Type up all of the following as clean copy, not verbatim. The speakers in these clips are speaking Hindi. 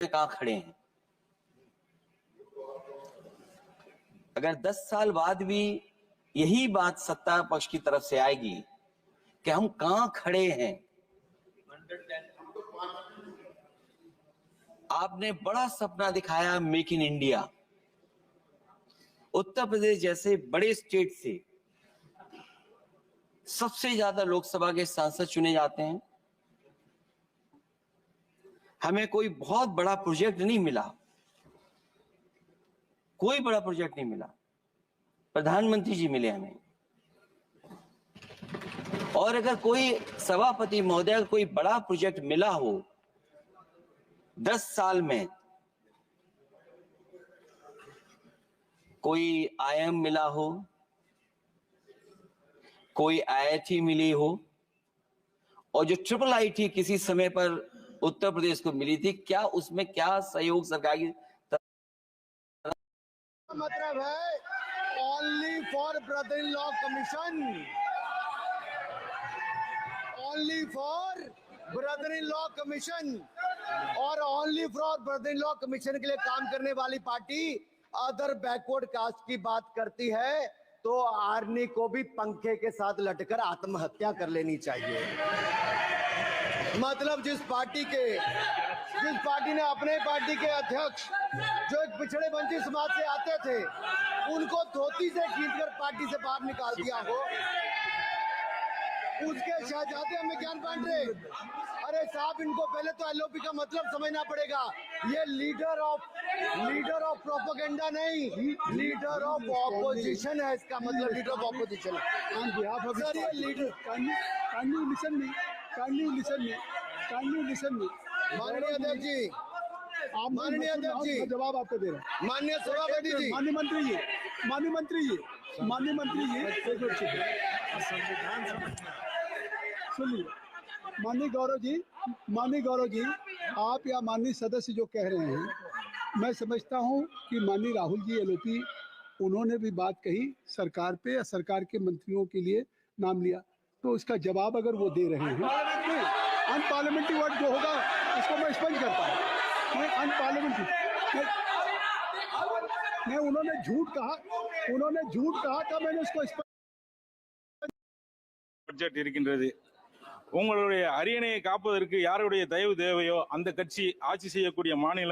कहां खड़े हैं। अगर 10 साल बाद भी यही बात सत्ता पक्ष की तरफ से आएगी कि हम कहां खड़े हैं, आपने बड़ा सपना दिखाया make in India. Uttar Pradesh जैसे बड़े स्टेट से सबसे ज्यादा लोकसभा के सांसद चुने जाते हैं। हमें कोई बहुत बड़ा प्रोजेक्ट नहीं मिला, कोई बड़ा प्रोजेक्ट नहीं मिला, प्रधानमंत्री जी मिले हमें। और अगर कोई सभापति महोदय कोई बड़ा प्रोजेक्ट मिला हो 10 साल में, कोई आईएम मिला हो, कोई आईआईटी मिली हो, और जो ट्रिपल आईटी किसी समय पर उत्तर प्रदेश को मिली थी, क्या उसमें क्या सहयोग सरकार की मतलब है only for brother in law commission, only for brother in law commission, और only for brother in law commission के लिए काम करने वाली पार्टी अदर बैकवर्ड कास्ट की बात करती है तो आर्मी को भी पंखे के साथ लटकर आत्महत्या कर लेनी चाहिए। मतलब जिस पार्टी ने अपने पार्टी के अध्यक्ष जो एक पिछड़े वंचित समाज से आते थे उनको धोती से खींचकर पार्टी से बाहर निकाल दिया हो, उसके शहजादे हमें ज्ञान बांट रहे। अरे साहब, इनको पहले तो एलओपी का मतलब समझना पड़ेगा। ये लीडर ऑफ प्रोपेगेंडा नहीं, लीडर ऑफ ऑपोजिशन है। इसका मतलब लीडर ऑफ ऑपोजिशन है। सर ये लीडर माननीय अध्यक्ष जी, माननीय अध्यक्ष जी, जवाब आपको दे रहे हैं। माननीय सभापति जी, माननीय मंत्री जी सुनिए। माननीय गौरव जी, आप या माननीय सदस्य जो कह रहे हैं, मैं समझता हूं कि माननीय राहुल जी एलओपी उन्होंने भी बात कही सरकार पे या सरकार के मंत्रियों के लिए नाम लिया, तो इसका जवाब अगर वो दे रहे हैं, अनपार्लियामेंट्री वर्ड जो होगा उसको मैं स्पष्ट करता हूँ। मैं अनपार्लियामेंट्री मैं उन्होंने झूठ कहा था, मैंने उसको பட்ஜெட் இருக்கின்றது. உங்களுடைய அரியணையை காப்பதற்கு யாருடைய தயவு தேவையோ அந்த கட்சி ஆட்சி செய்யக்கூடிய மாநில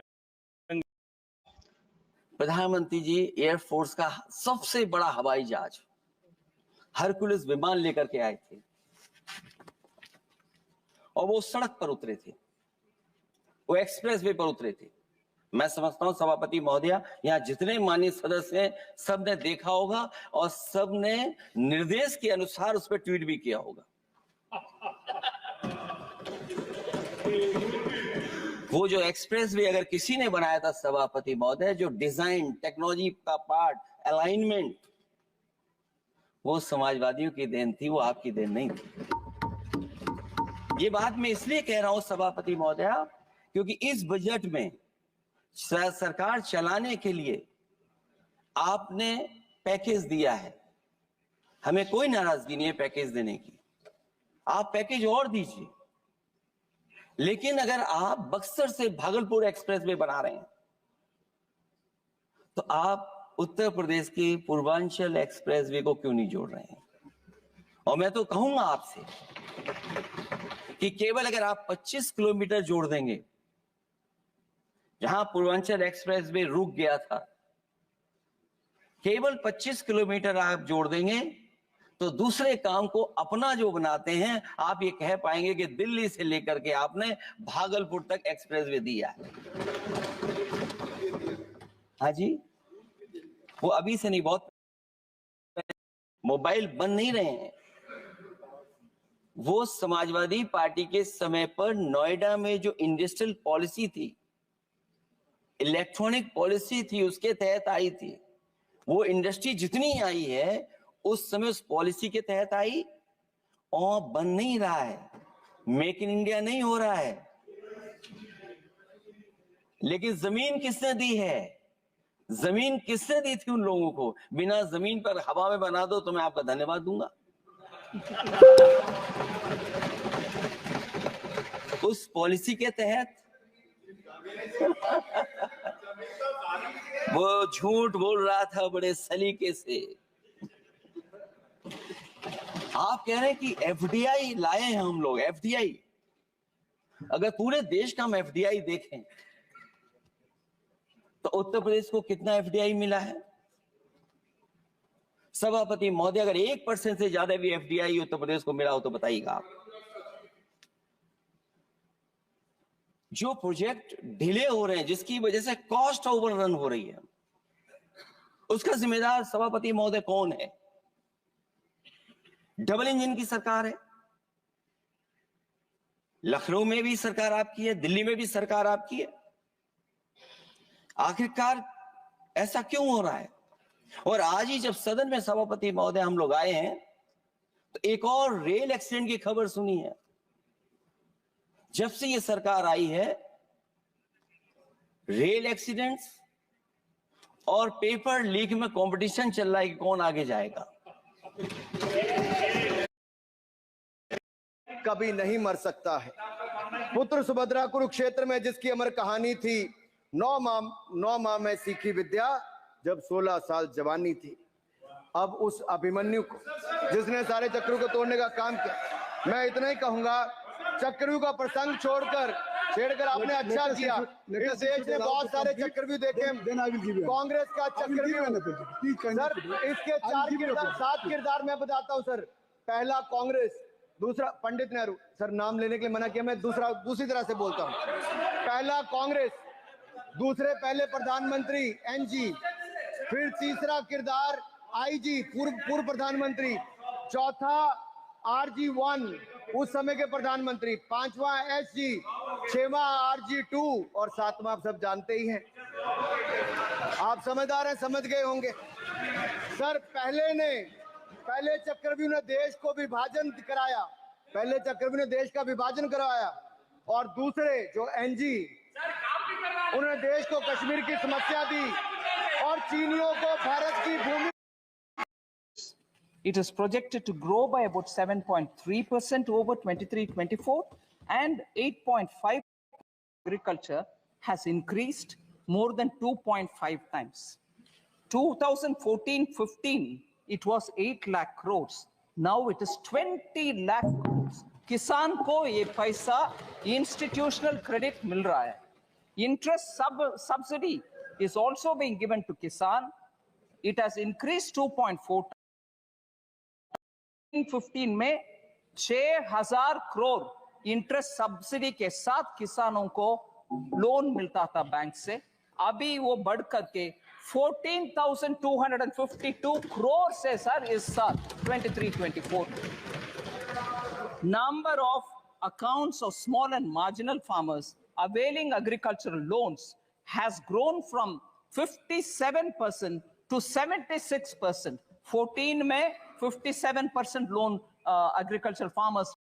प्रधानमंत्री जी एयरफोर्स का सबसे बड़ा हवाई जहाज हरकुलिस विमान लेकर के आए थे और वो सड़क पर उतरे थे, वो एक्सप्रेस वे पर उतरे थे। मैं समझता हूं सभापति महोदया, यहाँ जितने माननीय सदस्य हैं सबने देखा होगा और सबने निर्देश के अनुसार उस पर ट्वीट भी किया होगा। वो जो एक्सप्रेस वे अगर किसी ने बनाया था सभापति महोदय, जो डिजाइन टेक्नोलॉजी का पार्ट अलाइनमेंट, वो समाजवादियों की देन थी, वो आपकी देन नहीं थी। ये बात मैं इसलिए कह रहा हूं सभापति महोदया क्योंकि इस बजट में सरकार चलाने के लिए आपने पैकेज दिया है। हमें कोई नाराजगी नहीं है पैकेज देने की, आप पैकेज और दीजिए। लेकिन अगर आप बक्सर से भागलपुर एक्सप्रेस वे बना रहे हैं तो आप उत्तर प्रदेश के पूर्वांचल एक्सप्रेस वे को क्यों नहीं जोड़ रहे हैं? और मैं तो कहूंगा आपसे कि केवल अगर आप 25 किलोमीटर जोड़ देंगे, जहां पूर्वांचल एक्सप्रेस वे रुक गया था, केवल 25 किलोमीटर आप जोड़ देंगे तो दूसरे काम को अपना जो बनाते हैं, आप ये कह पाएंगे कि दिल्ली से लेकर के आपने भागलपुर तक एक्सप्रेस वे दिया है। हाँ जी, वो अभी से नहीं, बहुत मोबाइल बंद नहीं रहे हैं। वो समाजवादी पार्टी के समय पर नोएडा में जो इंडस्ट्रियल पॉलिसी थी, इलेक्ट्रॉनिक पॉलिसी थी, उसके तहत आई थी। वो इंडस्ट्री जितनी आई है उस समय उस पॉलिसी के तहत आई और बन नहीं रहा है, मेक इन इंडिया नहीं हो रहा है। लेकिन जमीन किसने दी है? जमीन किसने दी थी उन लोगों को? बिना जमीन पर हवा में बना दो तो मैं आपका धन्यवाद दूंगा। उस पॉलिसी के तहत वो झूठ बोल रहा था बड़े सलीके से। आप कह रहे हैं कि एफडीआई लाए हैं हम लोग। एफडीआई, अगर पूरे देश का हम एफडीआई देखें तो उत्तर प्रदेश को कितना एफडीआई मिला है? सभापति महोदय, अगर 1% से ज्यादा भी एफडीआई उत्तर प्रदेश को मिला हो तो बताइएगा आप। जो प्रोजेक्ट डिले हो रहे हैं, जिसकी वजह से कॉस्ट ओवररन हो रही है, उसका जिम्मेदार सभापति महोदय कौन है? डबल इंजन की सरकार है। लखनऊ में भी सरकार आपकी है, दिल्ली में भी सरकार आपकी है। आखिरकार ऐसा क्यों हो रहा है? और आज ही जब सदन में सभापति महोदय हम लोग आए हैं तो एक और रेल एक्सीडेंट की खबर सुनी है। जब से ये सरकार आई है, रेल एक्सीडेंट्स और पेपर लीक में कंपटीशन चल रहा है कि कौन आगे जाएगा। कभी नहीं मर सकता है। पुत्र सुभद्रा कुरुक्षेत्र में जिसकी अमर कहानी थी, 9 माह में सीखी विद्या, जब 16 साल जवानी थी। अब उस अभिमन्यु को, जिसने सारे चक्रों को तोड़ने का काम किया, मैं इतना ही कहूंगा, चक्रव्यूह का प्रसंग छेड़कर आपने अच्छा किया। इस देश ने बहुत सारे चक्रव्यूह देखे। कांग्रेस का चक्रव्यूह सर, इसके 7 किरदार मैं बताता हूं सर। पहला कांग्रेस, दूसरा पंडित नेहरू। सर नाम लेने के लिए मना किया, मैं दूसरी तरह से बोलता हूं। पहला कांग्रेस, दूसरे पहले प्रधानमंत्री एनजी, फिर तीसरा किरदार आईजी पूर्व प्रधानमंत्री, चौथा आरजी1 उस समय के प्रधानमंत्री, पांचवा एसजी, 6वां आरजी2 और 7वां आप सब जानते ही हैं। आप समझदार हैं, समझ गए होंगे। सर पहले चक्रव्यूह ने देश को विभाजन कराया, पहले चक्रव्यूह ने देश का विभाजन करवाया, और दूसरे जो एनजी, उन्होंने देश को कश्मीर की समस्या दी और चीनियों को भारत की भूमि। It is projected to grow by about 7.3% over 23-24, and 8.5% agriculture has increased more than 2.5 times. 2014-15, it was 8 lakh crores. Now it is 20 lakh crores. किसान को ये पैसा institutional credit मिल रहा है. Interest subsidy is also being given to Kisan. It has increased 2.4 times. 2015 में 6,000 करोड़ इंटरेस्ट सब्सिडी के साथ किसानों को लोन मिलता था बैंक से। अभी वो बढ़ करके 14,252 करोड़ से सर इस साल 23-24। Number of accounts of small and marginal farmers availing agricultural loans has grown from 57% to 76%. 14 में 57% लोन agricultural farmers